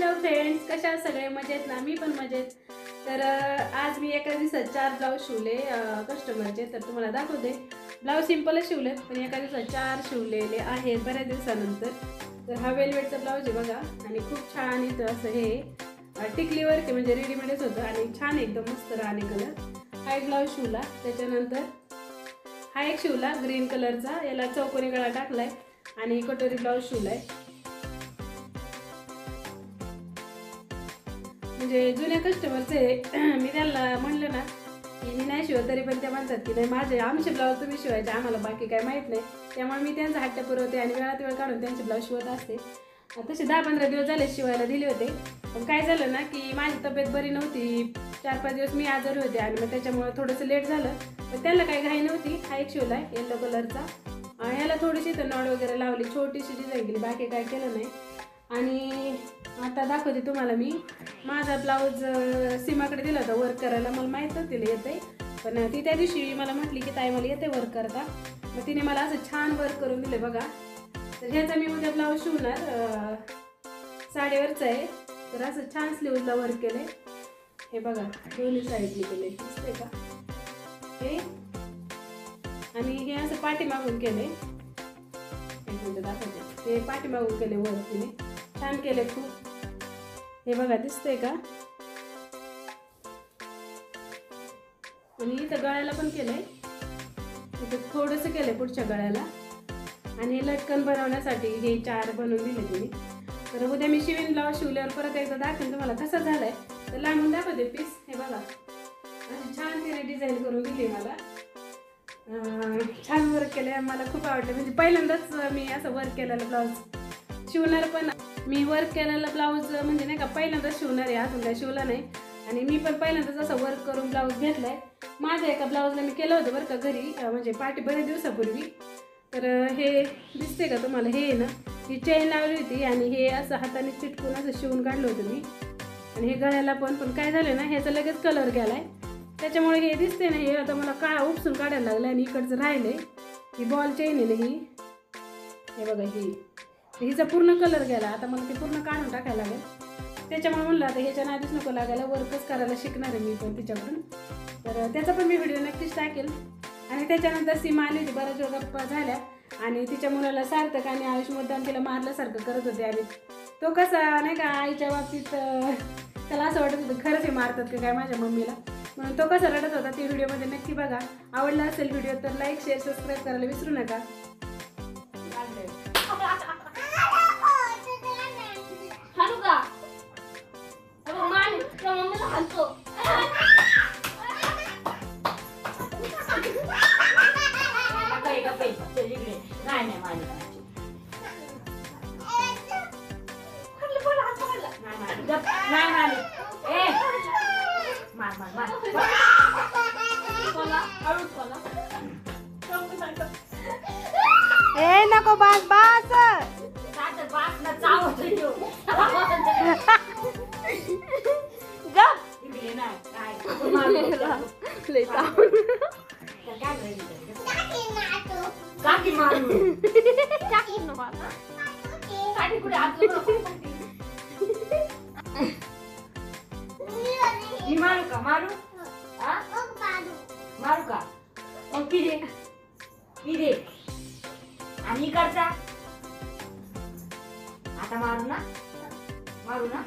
Hello friends, कशा आहात सगळे? मजेत ना? मी पण मजेत. तर आज मी एका दिवसात 4 ब्लाऊज शिवले कस्टमरचे. तर तुम्हाला दाखवते. ब्लाऊज सिंपलच शिवले, पण एका दिवसात 4 शिवलेले आहेत बऱ्याच दिवसानंतर. तर हा वेलवेटचा ब्लाऊज आहे बघा, आणि खूप छान इथं असं हे टिकली वर्क आहे, म्हणजे रेडीमेडच होतं आणि छान एकदम मस्त राणी कलर. हा एक ब्लाऊज शिवला. त्याच्यानंतर हा एक शिवला ग्रीन कलरचा, याला चौकोनी गळा टाकलाय आणि कटोरी ब्लाऊज शिवलाय. म्हणजे जुन्या कस्टमरचे मी त्यांना म्हणलं ना की मी नाही शिवत, तरी पण ते म्हणतात की नाही आमचे ब्लाऊज तुम्ही शिवायचे, आम्हाला बाकी काय माहीत नाही. त्यामुळे मी त्यांचा हट्ट पुरवते आणि वेळात वेळ काढून त्यांचे ब्लाऊज शिवत असते. तसे 10-15 दिवस झाले शिवायला दिले होते, पण काय झालं ना की माझी तब्येत बरी नव्हती. 4-5 दिवस मी आजारी होते आणि मग त्याच्यामुळे थोडंसं लेट झालं. पण त्याला काही घाई नव्हती. हा एक शिवला आहे येलो कलरचा. ह्याला थोडीशी तर नॉड वगैरे लावली, छोटीशी डिझाईन केली, बाकी काय केलं नाही. आणि आता दाखवते तुम्हाला मी माझा ब्लाऊज सीमाकडे दिला होता वर्क करायला. मला माहीत नव्हतं तिला येते, पण ती त्या दिवशी मला म्हटली की ताई मला येते वर्क करता. मग तिने मला असं छान वर्क करून दिले बघा. तर ह्याचा मी उद्या ब्लाऊज शिवणार. साडीवरचा आहे. तर असं छान स्लीवला वर्क केलं आहे. हे बघा दोन्ही साईडने केले, दिसते का हे? आणि हे असं पाठीमागून केले. एक मिनिट दाखवते. हे पाठीमागून केले वर्क तिने, छान केले खूप. हे बघा दिसतंय का? आणि इथं गळ्याला पण केलंय, इथं थोडंसं केलंय पुढच्या गळ्याला. आणि लटकन बनवण्यासाठी हे 4 बनवून दिले तिने. तर उद्या मी शिवीन ब्लाऊज शिवल्यावर परत एकदा दाखवेन तुम्हाला कसा झालाय. तर लांबून दाखवते पीस. हे बघा अशी छान तिने डिझाईन करून दिली मला. छान वर्क केलंय, मला खूप आवडलं. म्हणजे पहिल्यांदाच मी असं वर्क केलेलं ब्लाऊज शिवणार. पण मी वर्क केलेला ब्लाऊज म्हणजे नाही का पहिल्यांदाच शिवणार आहे, अजून काय शिवला नाही. आणि मी पण पहिल्यांदाच असं वर्क करून ब्लाऊज घेतलाय. माझ्या एका ब्लाऊजला मी केलं होतं बरं का घरी, म्हणजे बऱ्याच दिवसापूर्वी. तर हे दिसते का तुम्हाला? हे ना ही चेन लावली होती आणि हे असं हाताने चिटकून असं शिवून काढलं होतं मी. आणि हे गळ्याला पण काय झालं ना, ह्याचा लगेच कलर गेलाय, त्याच्यामुळे हे दिसते ना, हे आता मला काळा उपसून काढायला लागलं. आणि इकडचं राहिलंय, ही बॉल चेन आहे ना ही. हे बघा हिचा पूर्ण कलर गेला. आता मला ते पूर्ण काढून टाकायला लागेल. त्याच्यामुळे म्हणलं आता ह्याच्या नादीच नको लागायला, वर्कच करायला शिकणार आहे मी पण तिच्याकडून. तर त्याचा पण मी व्हिडिओ नक्कीच टाकेल. आणि त्याच्यानंतर सीमा आली होती, बऱ्याच वेळ गप्पा झाल्या. आणि तिच्या मुलाला सार्थक आणि आयुष मुद्दाम तिला मारल्यासारखं करत होते. आणि तो कसा नाही का आईच्या बाबतीत त्याला असं वाटत होतं खरंच हे मारतात का काय माझ्या मम्मीला, म्हणून तो कसा रडत होता. ते व्हिडिओमध्ये नक्की बघा. आवडला असेल व्हिडिओ तर लाईक, शेअर, सबस्क्राईब करायला विसरू नका. ए नको बास बास मारू का? मारू मारू का? मग पिरे आणि करता आता मारू ना